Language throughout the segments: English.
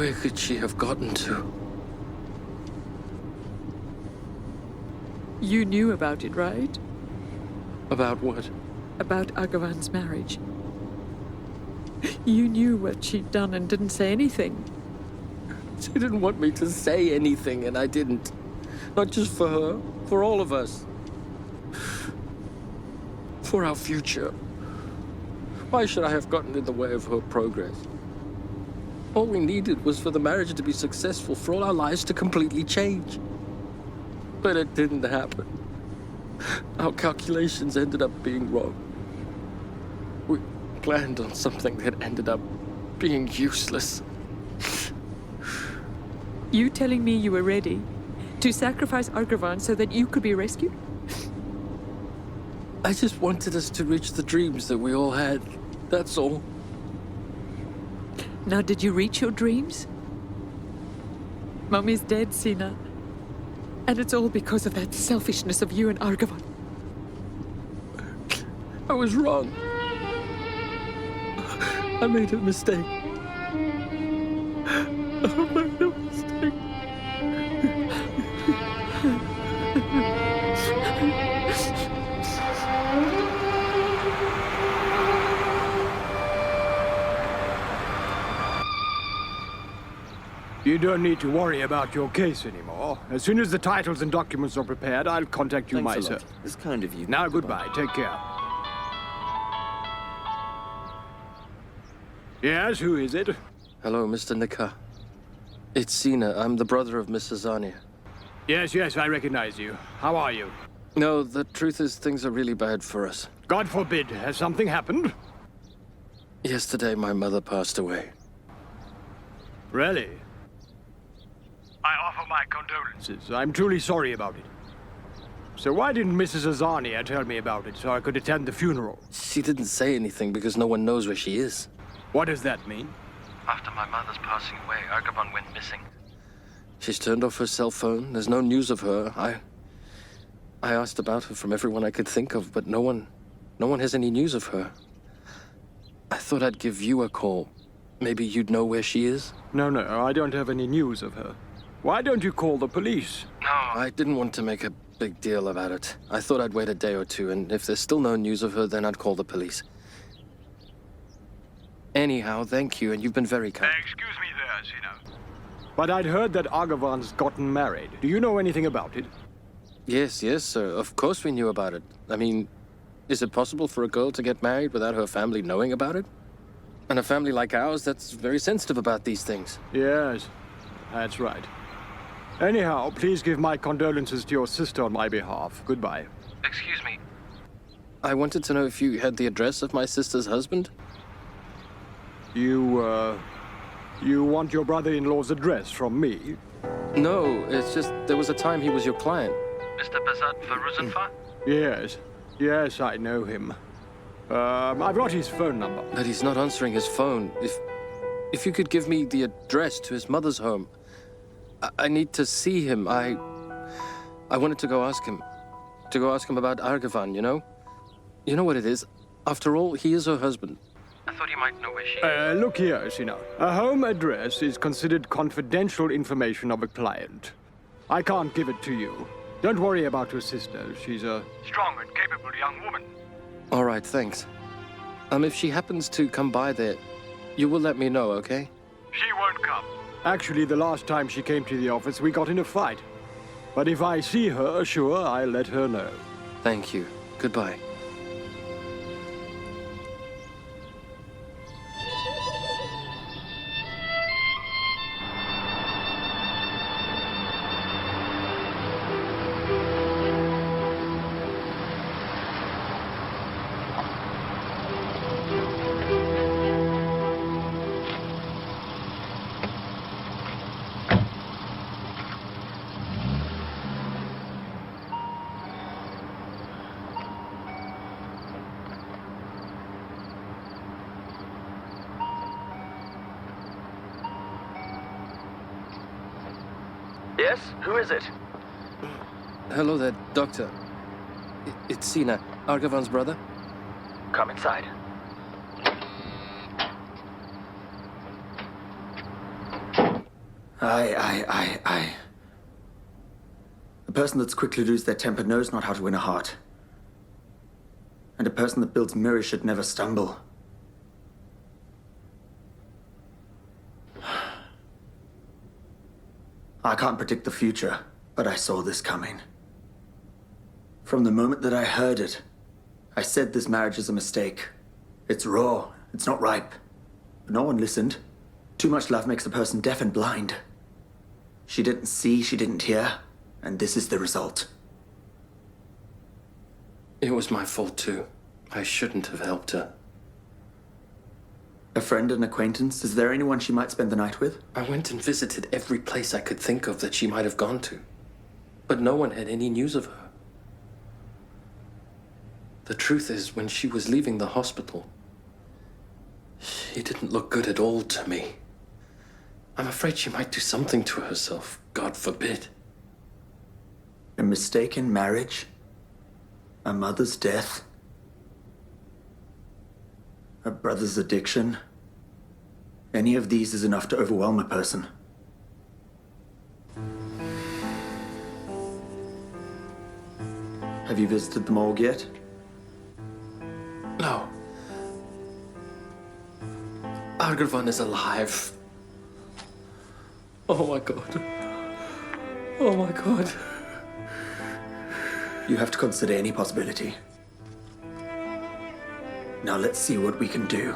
Where could she have gotten to? You knew about it, right? About what? About Argavan's marriage. You knew what she'd done and didn't say anything. She didn't want me to say anything, and I didn't. Not just for her, for all of us. For our future. Why should I have gotten in the way of her progress? All we needed was for the marriage to be successful, for all our lives to completely change. But it didn't happen. Our calculations ended up being wrong. We planned on something that ended up being useless. You telling me you were ready to sacrifice Argavan so that you could be rescued? I just wanted us to reach the dreams that we all had. That's all. Now, did you reach your dreams? Mummy's dead, Sina. And it's all because of that selfishness of you and Argavan. I was wrong. I made a mistake. I made a mistake. You don't need to worry about your case anymore. As soon as the titles and documents are prepared, I'll contact you Thanks a myself. lot. It's kind of you. Now, goodbye. Take care. Yes, who is it? Hello, Mr. Nika. It's Sina. I'm the brother of Mrs. Zania. Yes, I recognize you. How are you? No, the truth is things are really bad for us. God forbid. Has something happened? Yesterday, my mother passed away. Really? I offer my condolences. I'm truly sorry about it. So why didn't Mrs. Azania tell me about it so I could attend the funeral? She didn't say anything because no one knows where she is. What does that mean? After my mother's passing away, Argavan went missing. She's turned off her cell phone. There's no news of her. I asked about her from everyone I could think of, but no one has any news of her. I thought I'd give you a call. Maybe you'd know where she is? No, I don't have any news of her. Why don't you call the police? No, I didn't want to make a big deal about it. I thought I'd wait a day or two, and if there's still no news of her, then I'd call the police. Anyhow, thank you, and you've been very kind. Excuse me there, Sina. But I'd heard that Argavan's gotten married. Do you know anything about it? Yes, sir. Of course we knew about it. I mean, is it possible for a girl to get married without her family knowing about it? And a family like ours that's very sensitive about these things. Yes, that's right. Anyhow, please give my condolences to your sister on my behalf. Goodbye. Excuse me. I wanted to know if you had the address of my sister's husband? You want your brother-in-law's address from me? No, it's just there was a time he was your client. Mr. Bazat Faruzenfa? Yes, I know him. I've got his phone number. But he's not answering his phone. If you could give me the address to his mother's home. I need to see him. I wanted to go ask him. To go ask him about Argavan, you know? You know what it is? After all, he is her husband. I thought he might know where she is. Look here, Sina. A home address is considered confidential information of a client. I can't give it to you. Don't worry about your sister. She's a strong and capable young woman. All right, thanks. If she happens to come by there, you will let me know, okay? She won't come. Actually, the last time she came to the office, we got in a fight. But if I see her, sure, I'll let her know. Thank you. Goodbye. Yes? Who is it? Hello there, Doctor. It's Sina, Argavan's brother. Come inside. I. A person that's quick to lose their temper knows not how to win a heart. And a person that builds mirrors should never stumble. I can't predict the future, but I saw this coming. From the moment that I heard it, I said this marriage is a mistake. It's raw, it's not ripe. But no one listened. Too much love makes a person deaf and blind. She didn't see, she didn't hear, and this is the result. It was my fault too. I shouldn't have helped her. A friend, an acquaintance? Is there anyone she might spend the night with? I went and visited every place I could think of that she might have gone to. But no one had any news of her. The truth is, when she was leaving the hospital, she didn't look good at all to me. I'm afraid she might do something to herself, God forbid. A mistaken marriage? A mother's death? A brother's addiction? Any of these is enough to overwhelm a person. Have you visited the morgue yet? No. Argravon is alive. Oh my God. Oh my God. You have to consider any possibility. Now let's see what we can do.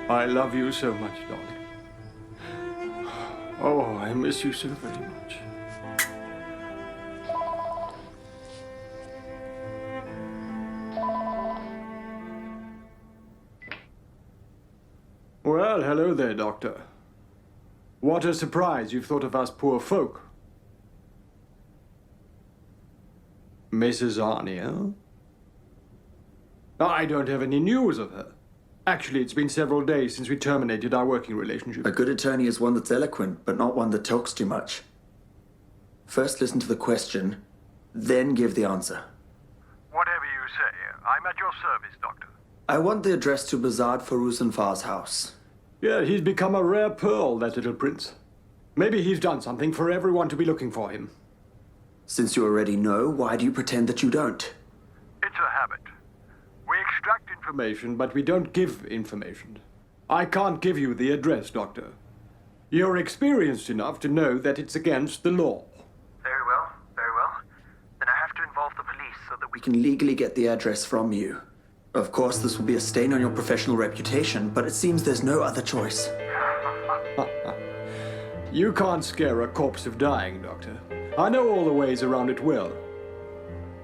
I love you so much, darling. Oh, I miss you so very much. Well, hello there, Doctor. What a surprise you've thought of us poor folk. Mrs. Arnia? I don't have any news of her. Actually, it's been several days since we terminated our working relationship. A good attorney is one that's eloquent, but not one that talks too much. First listen to the question, then give the answer. Whatever you say, I'm at your service, Doctor. I want the address to Bazard Farusanfar's house. Yeah, he's become a rare pearl, that little prince. Maybe he's done something for everyone to be looking for him. Since you already know, why do you pretend that you don't? It's a habit. We extract Information, but we don't give information. I can't give you the address, Doctor. You're experienced enough to know that it's against the law. Very well, very well. Then I have to involve the police so that We can legally get the address from you. Of course, this will be a stain on your professional reputation, but it seems there's no other choice. You can't scare a corpse of dying, Doctor. I know all the ways around it well.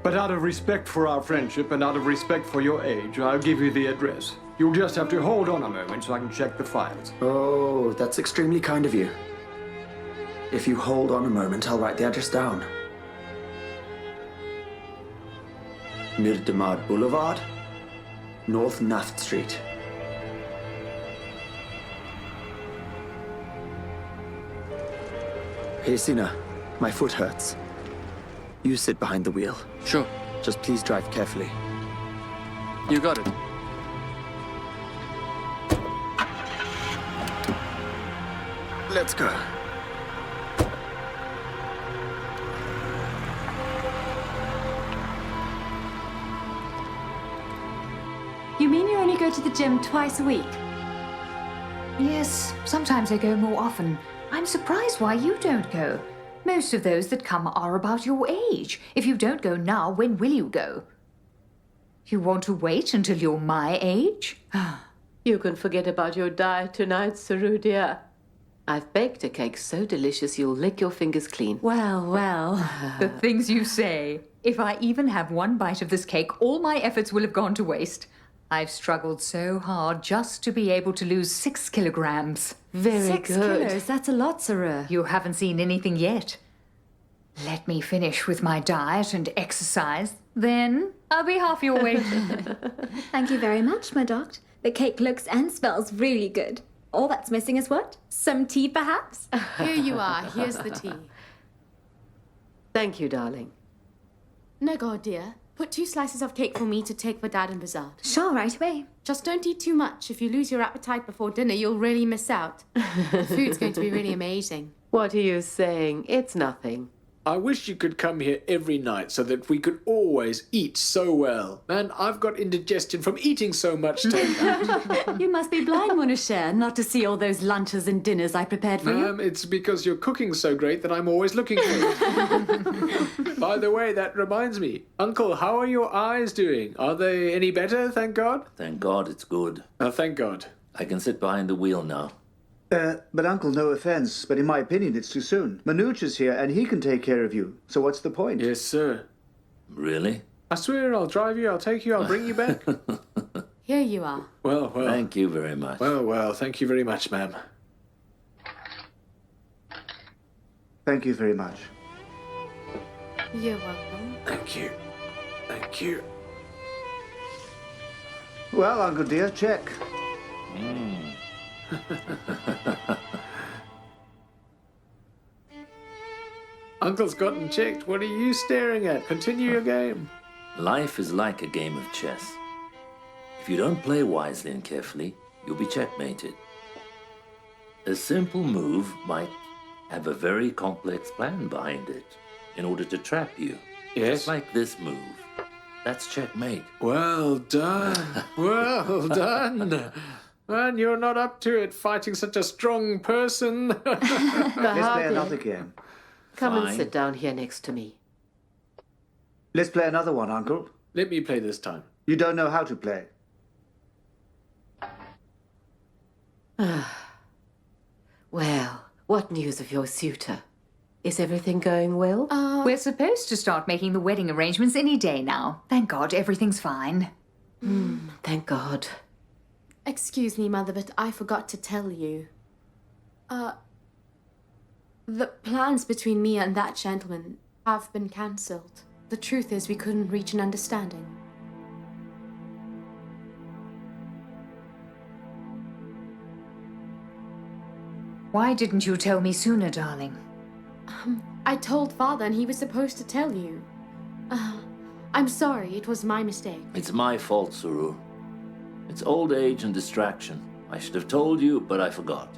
But out of respect for our friendship and out of respect for your age, I'll give you the address. You'll just have to hold on a moment so I can check the files. Oh, that's extremely kind of you. If you hold on a moment, I'll write the address down. Mirdemad Boulevard, North Naft Street. Hey, Sina, my foot hurts. You sit behind the wheel. Sure, Just please drive carefully. you got it. Let's go. You mean you only go to the gym twice a week? Yes, sometimes I go more often. I'm surprised why you don't go. Most of those that come are about your age. If you don't go now, when will you go? You want to wait until you're my age? You can forget about your diet tonight, Saru dear. I've baked a cake so delicious you'll lick your fingers clean. Well, the things you say. If I even have one bite of this cake, all my efforts will have gone to waste. I've struggled so hard just to be able to lose 6 kilograms. Very 6 good. kilos, that's a lot, Saru. You haven't seen anything yet. Let me finish with my diet and exercise, then I'll be half your weight. Thank you very much, my doctor. The cake looks and smells really good. All that's missing is what? Some tea, perhaps? Here you are. Here's the tea. Thank you, darling. Nagar, dear, put 2 slices of cake for me to take for Dad and Bazard. Sure, right away. Just don't eat too much. If you lose your appetite before dinner, you'll really miss out. The food's going to be really amazing. What are you saying? It's nothing. I wish you could come here every night so that we could always eat so well. Man, I've got indigestion from eating so much takeout. You must be blind, mon cher, not to see all those lunches and dinners I prepared for you. It's because you're cooking so great that I'm always looking for it. By the way, that reminds me. Uncle, how are your eyes doing? Are they any better, thank God? Thank God it's good. Thank God. I can sit behind the wheel now. But Uncle, no offense, but in my opinion, it's too soon. Manoj is here, and he can take care of you. So what's the point? Yes, sir. Really? I swear I'll drive you, I'll take you, I'll bring you back. Here you are. Well. Thank you very much. Well, thank you very much, ma'am. Thank you very much. You're welcome. Thank you. Thank you. Well, Uncle dear, check. Uncle's gotten checked. What are you staring at? Continue your game. Life is like a game of chess. If you don't play wisely and carefully, you'll be checkmated. A simple move might have a very complex plan behind it in order to trap you. Yes? Just like this move. That's checkmate. Well done. Well done. Man, you're not up to it fighting such a strong person. Let's play another game. Come Fine. and sit down here next to me. Let's play another one, Uncle. Let me play this time. You don't know how to play. Well, what news of your suitor? Is everything going well? We're supposed to start making the wedding arrangements any day now. Thank God, everything's fine. Thank God. Excuse me, Mother, but I forgot to tell you. The plans between me and that gentleman have been cancelled. The truth is we couldn't reach an understanding. Why didn't you tell me sooner, darling? I told Father and he was supposed to tell you. I'm sorry, it was my mistake. It's my fault, Suru. It's old age and distraction. I should have told you, but I forgot.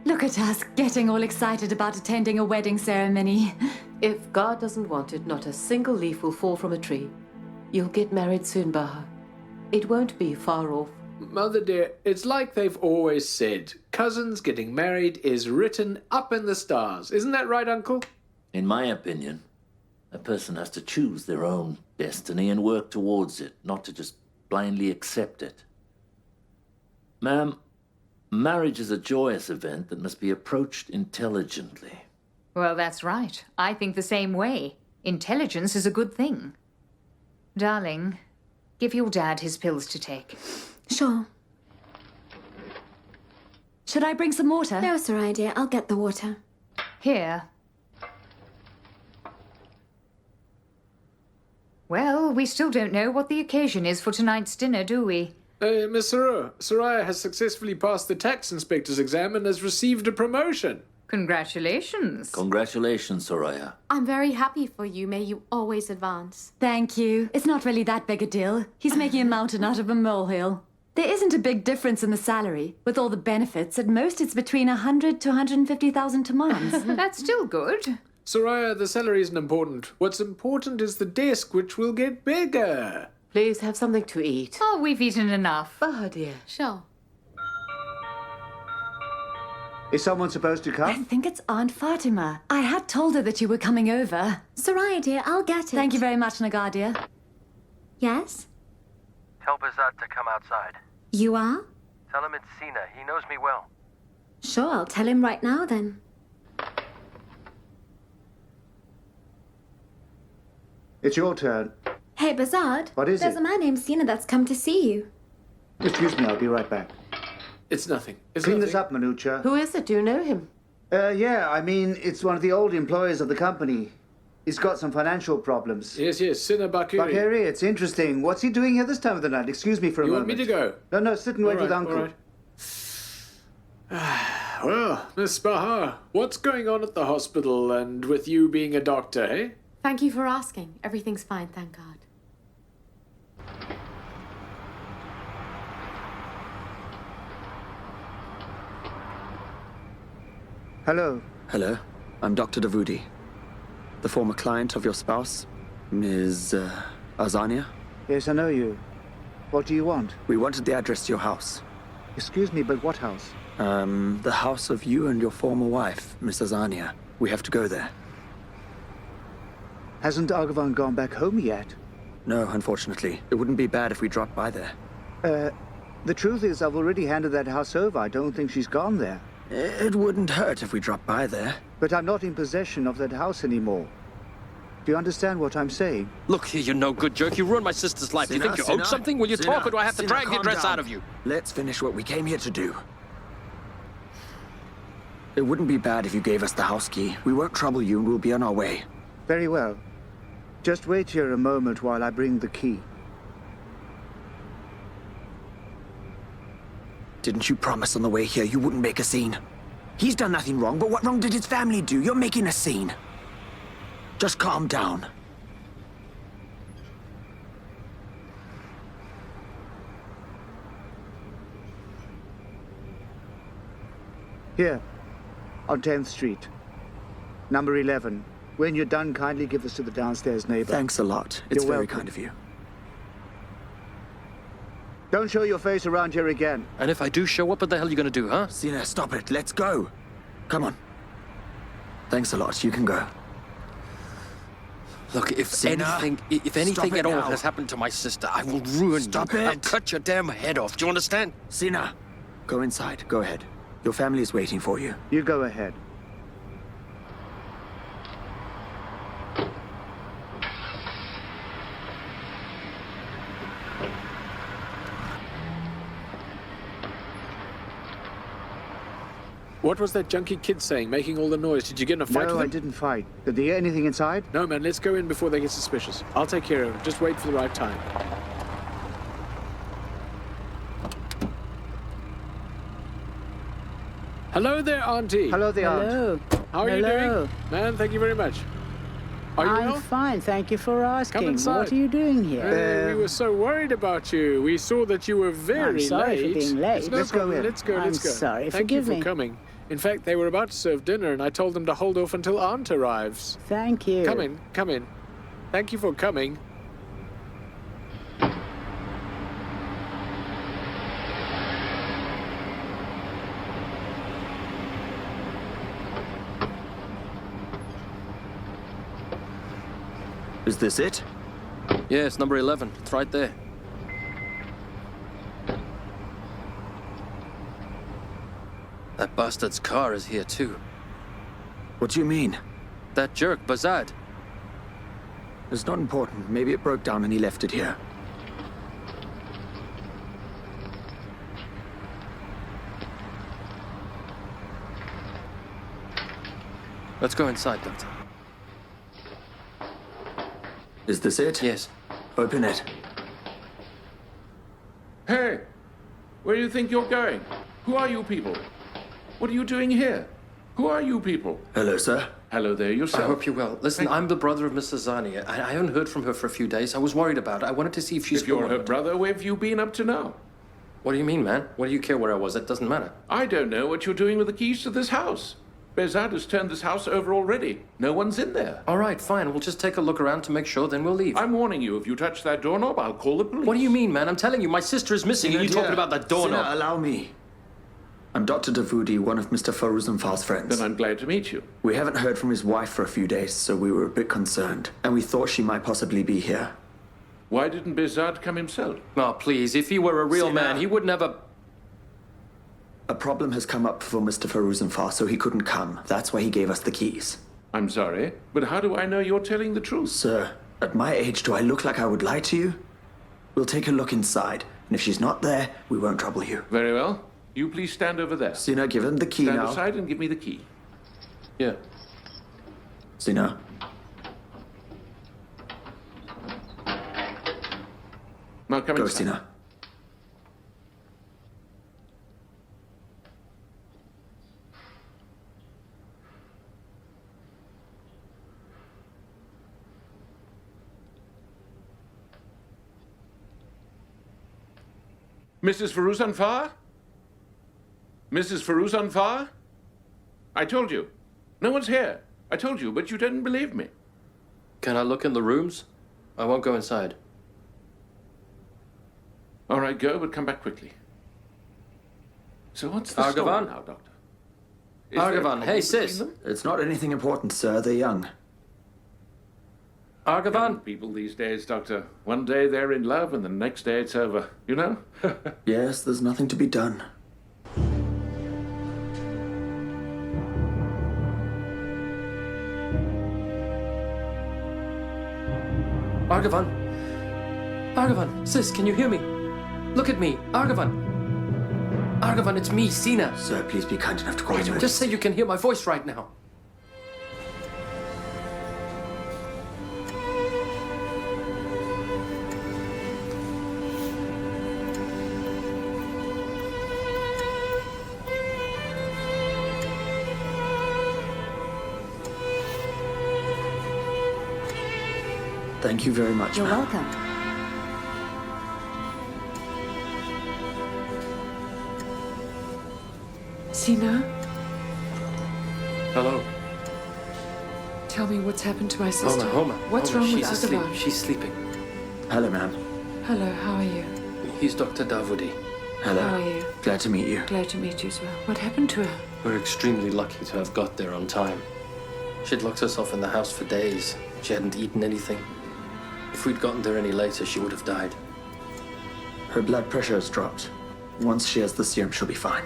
Look at us, getting all excited about attending a wedding ceremony. If God doesn't want it, not a single leaf will fall from a tree. You'll get married soon, Baha. It won't be far off. Mother dear, it's like they've always said. Cousins getting married is written up in the stars. Isn't that right, Uncle? In my opinion, a person has to choose their own destiny and work towards it, not to just blindly accept it. Ma'am, marriage is a joyous event that must be approached intelligently. Well, that's right. I think the same way. Intelligence is a good thing. Darling, give your dad his pills to take. Sure. Should I bring some water? No, Sarai dear, I'll get the water. Here. Well, we still don't know what the occasion is for tonight's dinner, do we? Miss Sarah, Soraya has successfully passed the tax inspector's exam and has received a promotion. Congratulations. Congratulations, Soraya. I'm very happy for you. May you always advance. Thank you. It's not really that big a deal. He's making a mountain out of a molehill. There isn't a big difference in the salary. With all the benefits, at most it's between 100 to 150,000 tamans. That's still good. Soraya, the salary isn't important. What's important is the desk, which will get bigger. Please have something to eat. Oh, we've eaten enough. Baha, dear. Sure. Is someone supposed to I come? think it's Aunt Fatima. I had told her that you were coming over. Sarai dear, I'll get it. Thank you very much, Nagar, dear. Yes? Tell Bazat to come outside. You are? Tell him it's Sina. He knows me well. Sure, I'll tell him right now then. It's your turn. Hey, Bazard. What is There's it? a man named Sina that's come to see you. Excuse me, I'll be right back. It's nothing. It's Clean nothing. this up, Manucha. Who is it? Do you know him? Yeah, I mean, it's one of the old employees of the company. He's got some financial problems. Yes, Sinner Bakiri. Bakiri, it's interesting. What's he doing here this time of the night? Excuse me for a You moment. want me to go? No, sit and wait All with right, Uncle. all right. Well, Miss Bahar, what's going on at the hospital and with you being a doctor, eh? Thank you for asking. Everything's fine, thank God. Hello. Hello, I'm Dr. Davudi, the former client of your spouse, Ms. Azania. Yes, I know you. What do you want? We wanted the address to your house. Excuse me, but what house? The house of you and your former wife, Miss Azania. We have to go there. Hasn't Argavan gone back home yet? No, unfortunately. It wouldn't be bad if we dropped by there. The truth is, I've already handed that house over. I don't think she's gone there. It wouldn't hurt if we dropped by there. But I'm not in possession of that house anymore. Do you understand what I'm saying? Look here, you no good jerk. You ruined my sister's life. Do you think you owed something? Will you talk or do I have to drag the address out of you? Let's finish what we came here to do. It wouldn't be bad if you gave us the house key. We won't trouble you and we'll be on our way. Very well. Just wait here a moment while I bring the key. Didn't you promise on the way here you wouldn't make a scene? He's done nothing wrong, but what wrong did his family do? You're making a scene. Just calm down. Here, on 10th Street. Number 11. When you're done, kindly give this to the downstairs neighbor. Thanks a lot. It's You're very welcome. kind of you. Don't show your face around here again. And if I do show up, what the hell are you gonna do, huh? Sina, stop it. Let's go. Come on. Thanks a lot. You can go. Look, if Sina, anything stop it at all now. has happened to my sister, I will ruin Stop you. it. I'll cut your damn head off. Do you understand? Sina, go inside. Go ahead. Your family is waiting for you. You go ahead. What was that junkie kid saying, making all the noise? Did you get in a fight No, with I him? didn't fight. Did they hear anything inside? No, man, let's go in before they get suspicious. I'll take care of it. Just wait for the right time. Hello there, Auntie. Hello there, Aunt. Hello. How are you doing? Man, thank you very much. Are you I'm well? fine, thank you for asking. Come inside. What are you doing here? We were so worried about you. We saw that you were very I'm sorry late. for being late. It's no Let's go problem. in. Let's go. I'm Let's go. sorry, Thank you forgive for me. coming. In fact, they were about to serve dinner, and I told them to hold off until Aunt arrives. Thank you. Come in. Come in. Thank you for coming. Is this it? Yes, number 11. It's right there. That bastard's car is here too. What do you mean? That jerk, Bazad. It's not important. Maybe it broke down and he left it here. Let's go inside, Doctor. Is this it? Yes. Open it. Hey! Where do you think you're going? Who are you people? What are you doing here? Who are you people? Hello, sir. Hello there I yourself. hope you're well. Listen, I'm the brother of Miss Azania. I haven't heard from her for a few days. I was worried about her. I wanted to see if she's If you're still her around. brother, where have you been up to now? What do you mean, man? What do you care where I was? That doesn't matter. I don't know what you're doing with the keys to this house. Bezad has turned this house over already. No one's in there. All right, fine. We'll just take a look around to make sure, then we'll leave. I'm warning you, if you touch that doorknob, I'll call the police. What do you mean, man? I'm telling you, my sister is missing, and you're talking about that doorknob. Sina, allow me. I'm Dr. Davudi, one of Mr. Faruzanfar's friends. Then I'm glad to meet you. We haven't heard from his wife for a few days, so we were a bit concerned. And we thought she might possibly be here. Why didn't Bezad come himself? Oh, please. If he were a real Sina. man, he would never... A problem has come up for Mr. Faruzanfar, so he couldn't come. That's why he gave us the keys. I'm sorry, but how do I know you're telling the truth? Sir, at my age, do I look like I would lie to you? We'll take a look inside, and if she's not there, we won't trouble you. Very well. You please stand over there. Sina, give him the key Stand now. aside and give me the key. Yeah. Sina. Now come Go, inside. Sina. Mrs. Faruzanfar? Mrs. Faruzanfar? I told you. No one's here. I told you, but you didn't believe me. Can I look in the rooms? I won't go inside. All right, go, but come back quickly. So what's the story Argavan? now, Doctor? Is there a Argavan, problem hey, between sis. them? It's not anything important, sir. They're young. Young Argavan? people these days, Doctor. One day they're in love, and the next day it's over. You know? Yes, there's nothing to be done. Argavan? Argavan, sis, can you hear me? Look at me, Argavan. Argavan, it's me, Sina. Sir, please be kind enough to call him. Just say you can hear my voice right now. Thank you very much, You're ma'am. welcome. Sina, Hello. tell me what's happened to my sister. Homer. What's Homer, wrong with she's asleep. Argavan? She's sleeping. Hello, ma'am. Hello, how are you? He's Dr. Davudi. Hello. How are you? Glad to meet you. Glad to meet you as well. What happened to her? We're extremely lucky to have got there on time. She'd locked herself in the house for days. She hadn't eaten anything. If we'd gotten there any later, she would have died. Her blood pressure has dropped. Once she has the serum, she'll be fine.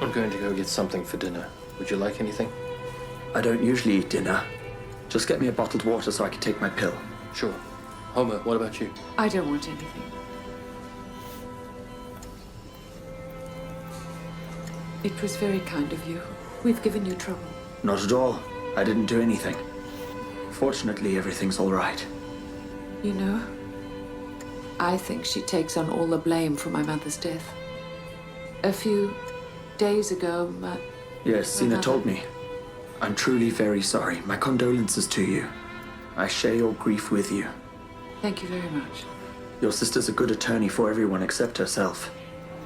I'm going to go get something for dinner. Would you like anything? I don't usually eat dinner. Just get me a bottled water so I can take my pill. Sure. Homer, what about you? I don't want anything. It was very kind of you. We've given you trouble. Not at all. I didn't do anything. Fortunately, everything's all right. You know, I think she takes on all the blame for my mother's death. A few days ago, Yes, Sina mother- told me. I'm truly very sorry. My condolences to you. I share your grief with you. Thank you very much. Your sister's a good attorney for everyone except herself.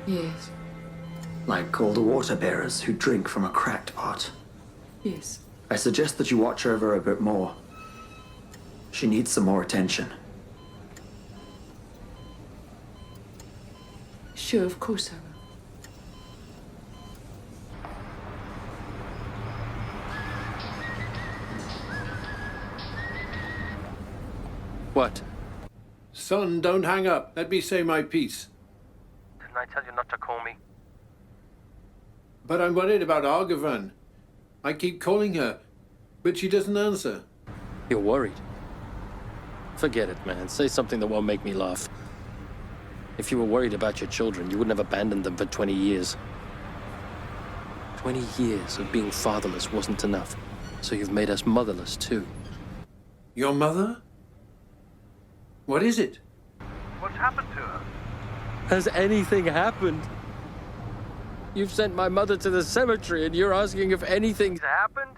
Yes, Like all the water bearers who drink from a cracked pot. yes. I suggest that you watch over her a bit more. She needs some more attention. Sure, of course I will. What? Son, don't hang up. Let me say my piece. Didn't I tell you not to call me? But I'm worried about Argavan. I keep calling her, but she doesn't answer. You're worried? Forget it, man. Say something that won't make me laugh. If you were worried about your children, you wouldn't have abandoned them for 20 years. 20 years of being fatherless wasn't enough. So you've made us motherless, too. Your mother? What is it? What's happened to her? Has anything happened? You've sent my mother to the cemetery and you're asking if anything's happened?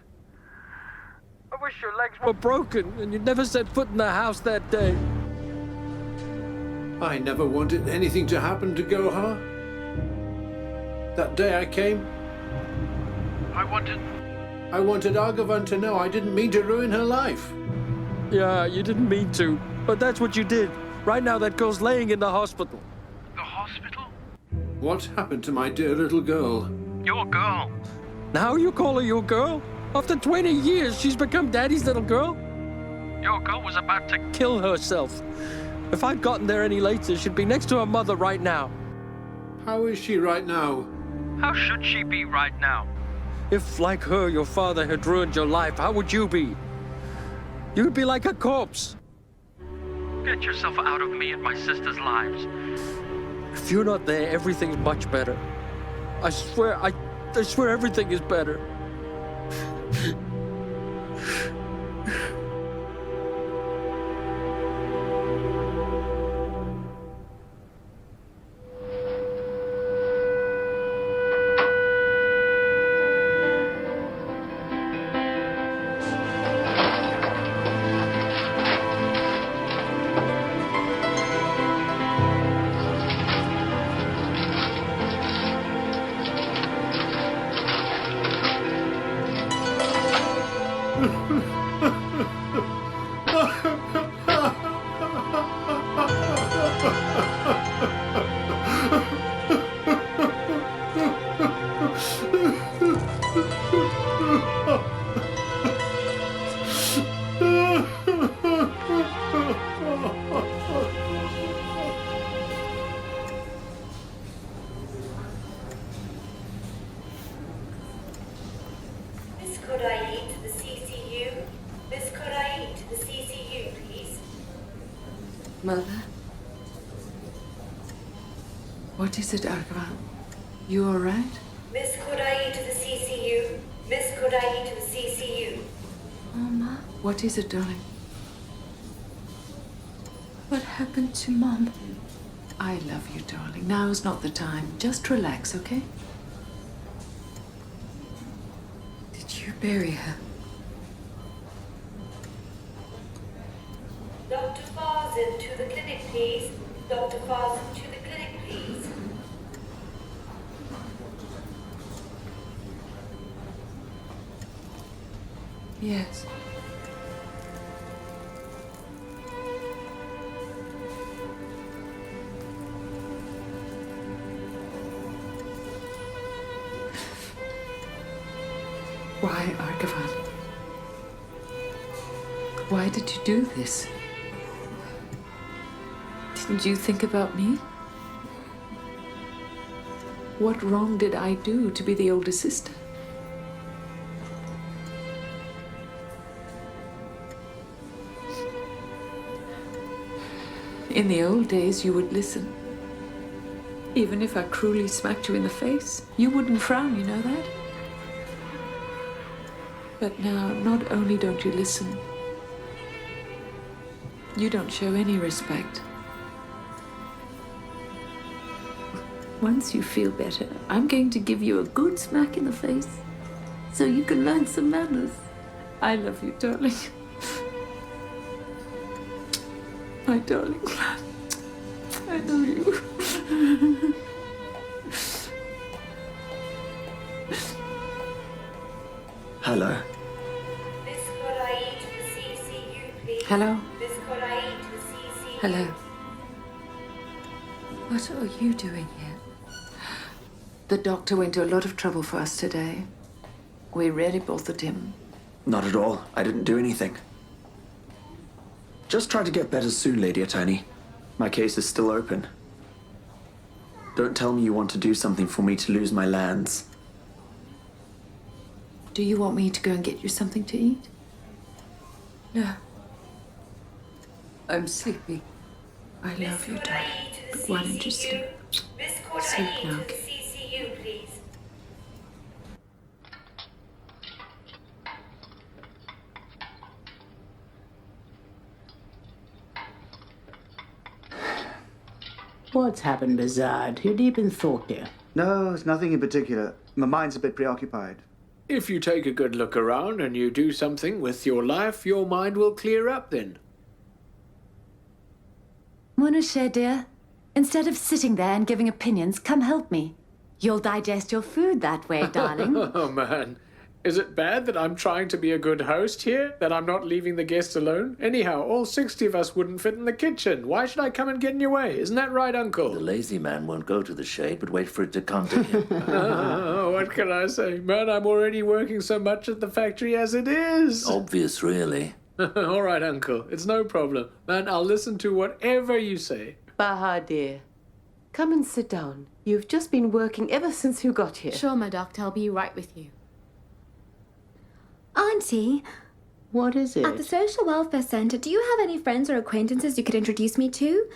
I wish your legs were broken and you'd never set foot in the house that day. I never wanted anything to happen to Gohar. That day I came, I wanted Argavan to know I didn't mean to ruin her life. Yeah, you didn't mean to, but that's what you did. Right now, that girl's laying in the hospital. The hospital? What happened to my dear little girl? Your girl. Now you call her your girl? After 20 years, she's become Daddy's little girl? Your girl was about to Kill herself. If I'd gotten there any later, she'd be next to her mother right now. How is she right now? How should she be right now? If, like her, your father had ruined your life, how would you be? You'd be like a corpse. Get yourself out of me and my sister's lives. If you're not there, everything's much better. I swear everything is better. Kodai to the CCU. Miss Kodai to the CCU, please. Mother? What is it, Argavan? You all right? Miss Kodai to the CCU. Miss Kodai to the CCU. Mama? What is it, darling? What happened to Mom? I love you, darling. Now's not the time. Just relax, okay? Did you bury her? Dr. Farzan to the clinic, please. Dr. Farzan to the clinic, please. Yes. Why, Argavan? Why did you do this? Didn't you think about me? What wrong did I do to be the older sister? In the old days, you would listen. Even if I cruelly smacked you in the face, you wouldn't frown, you know that? But now, not only don't you listen, you don't show any respect. Once you feel better, I'm going to give you a good smack in the face so you can learn some manners. I love you, darling. My darling lad. I love you. Hello. Miss Kodai to the CCU, please. Hello? Miss Kodai to the CCU. Hello. What are you doing here? The doctor went to a lot of trouble for us today. We really bothered him. Not at all. I didn't do anything. Just try to get better soon, Lady Attorney. My case is still open. Don't tell me you want to do something for me to lose my lands. Do you want me to go and get you something to eat? No. I'm sleepy. I love you, darling. But why don't you sleep? Miss Sleep Kodai now, to the okay? CCU, please. What's happened, Bazard? You're deep in thought, dear. No, it's nothing in particular. My mind's a bit preoccupied. If you take a good look around and you do something with your life, your mind will clear up then. Munashe, dear, instead of sitting there and giving opinions, come help me. You'll digest your food that way, darling. Oh, man. Is it bad that I'm trying to be a good host here? That I'm not leaving the guests alone? Anyhow, all 60 of us wouldn't fit in the kitchen. Why should I come and get in your way? Isn't that right, Uncle? The lazy man won't go to the shade, but wait for it to come to him. What can I say? Man, I'm already working so much at the factory as it is. Obvious, really. All right, Uncle. It's no problem. Man, I'll listen to whatever you say. Baha, dear. Come and sit down. You've just been working ever since you got here. Sure, my doctor. I'll be right with you. Auntie, What is it? at the Social Welfare Center, do you have any friends or acquaintances you could introduce me to?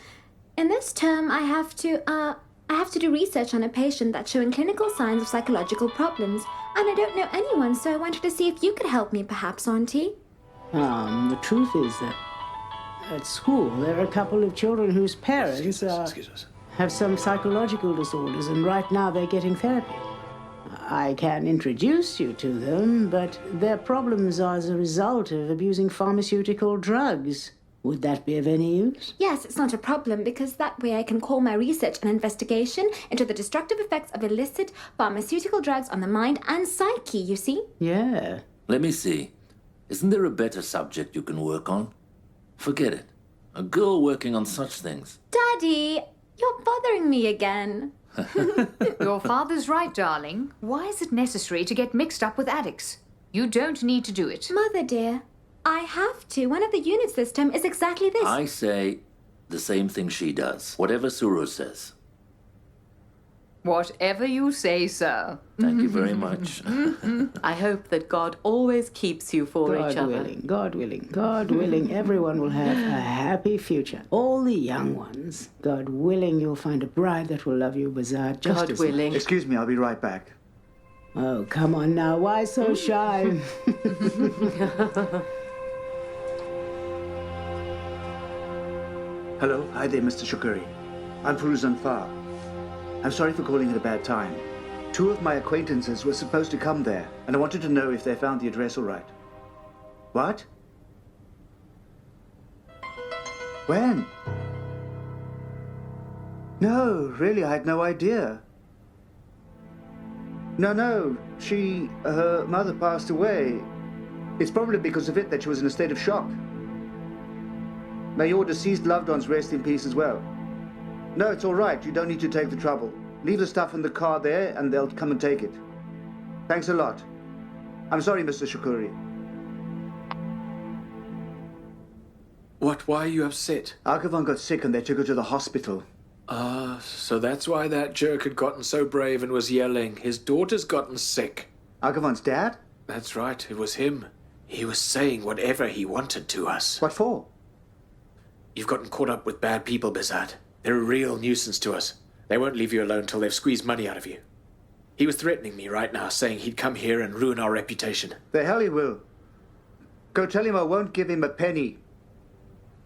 In this term, I have to do research on a patient that's showing clinical signs of psychological problems, and I don't know anyone, so I wanted to see if you could help me, perhaps, Auntie. The truth is that at school there are a couple of children whose parents have some psychological disorders, and right now they're getting therapy. I can introduce you to them, but their problems are as a result of abusing pharmaceutical drugs. Would that be of any use? Yes, it's not a problem, because that way I can call my research and investigation into the destructive effects of illicit pharmaceutical drugs on the mind and psyche, you see? Yeah. Let me see. Isn't there a better subject you can work on? Forget it. A girl working on such things. Daddy, you're bothering me again. Your father's right, darling. Why is it necessary to get mixed up with addicts? You don't need to do it. Mother, dear, I have to. One of the units this term is exactly this. I say the same thing she does. Whatever Suru says. Whatever you say, sir. Thank you very much. I hope that God always keeps you for each other. God willing, God willing, everyone will have a happy future. All the young ones. God willing, you'll find a bride that will love you, Bazard, just God as willing. much. Excuse me, I'll be right back. Oh, come on now. Why so shy? Hello, hi there, Mr. Shukuri. I'm Firuzan Far. I'm sorry for calling at a bad time. 2 of my acquaintances were supposed to come there, and I wanted to know if they found the address all right. What? When? No, really, I had no idea. No, her mother passed away. It's probably because of it that she was in a state of shock. May your deceased loved ones rest in peace as well. No, it's all right. You don't need to take the trouble. Leave the stuff in the car there and they'll come and take it. Thanks a lot. I'm sorry, Mr. Shukuri. What? Why are you upset? Arkavan got sick and they took her to the hospital. So that's why that jerk had gotten so brave and was yelling. His daughter's gotten sick. Arkavan's dad? That's right, it was him. He was saying whatever he wanted to us. What for? You've gotten caught up with bad people, Bizard. They're a real nuisance to us. They won't leave you alone till they've squeezed money out of you. He was threatening me right now, saying he'd come here and ruin our reputation. The hell he will. Go tell him I won't give him a penny.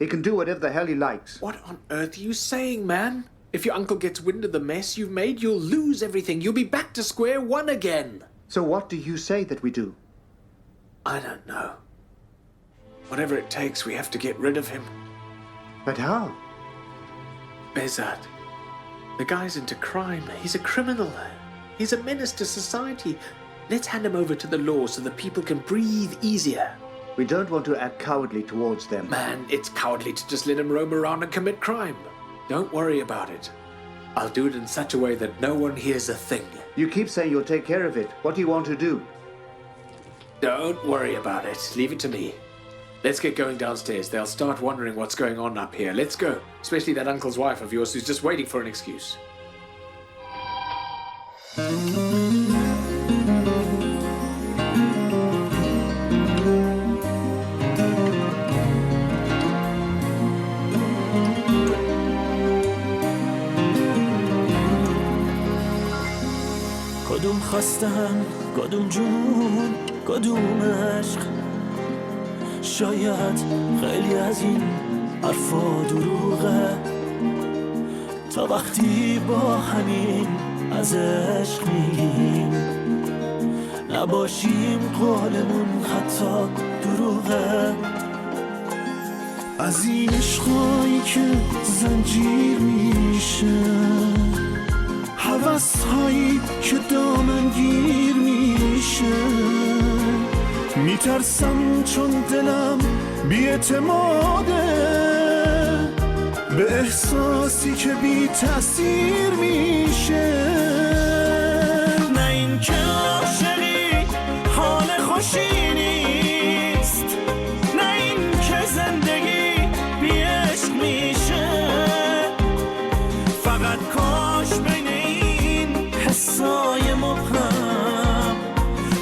He can do whatever the hell he likes. What on earth are you saying, man? If your uncle gets wind of the mess you've made, you'll lose everything. You'll be back to square one again. So what do you say that we do? I don't know. Whatever it takes, we have to get rid of him. But how? Bezat. The guy's into crime. He's a criminal. He's a menace to society. Let's hand him over to the law so that people can breathe easier. We don't want to act cowardly towards them. Man, it's cowardly to just let him roam around and commit crime. Don't worry about it. I'll do it in such a way that no one hears a thing. You keep saying you'll take care of it. What do you want to do? Don't worry about it. Leave it to me. Let's get going downstairs. They'll start wondering what's going on up here. Let's go. Especially that uncle's wife of yours who's just waiting for an excuse. کدوم خواستم کدوم جون کدوم عشق شاید خیلی از این حرفا دروغه تا وقتی با همین از عشق میگیم نباشیم قولمون حتی دروغه از این عشقایی که زنجیر میشه هوس‌هایی که دامنگیر میشه میترسم چون دلم بی‌اعتماده به احساسی که بی تأثیر میشه نه این که عاشقی حال خوشی نیست نه این که زندگی بی عشق میشه فقط کاش بین این حسای مبهم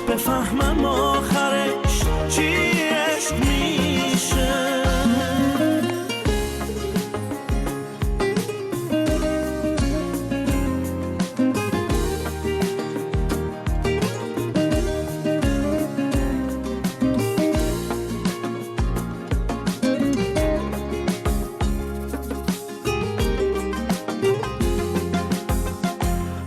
بفهمم آخرش چی عشق میشه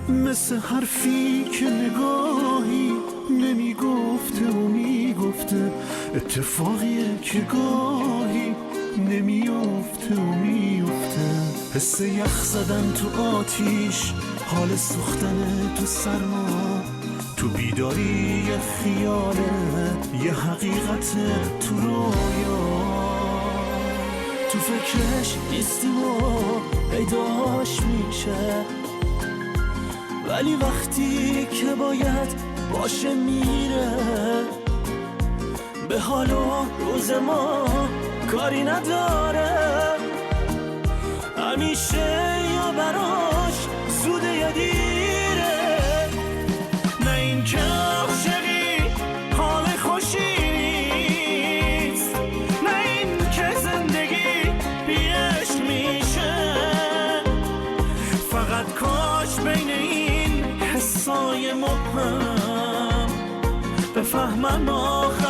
مثل حرفی که نگاهی نمیگفته و میگفته اتفاقیه که گاهی نمیافته و میافته حس یخ زدن تو آتیش حال سوختن تو سرما تو بیداری یه خیاله یه حقیقت تو رویا تو فکرش نیستیم و پیداش میشه ولی وقتی که باید باشه میره به حال و روز ما کاری نداره همیشه یا براش زوده یا دیر بفهمن آخر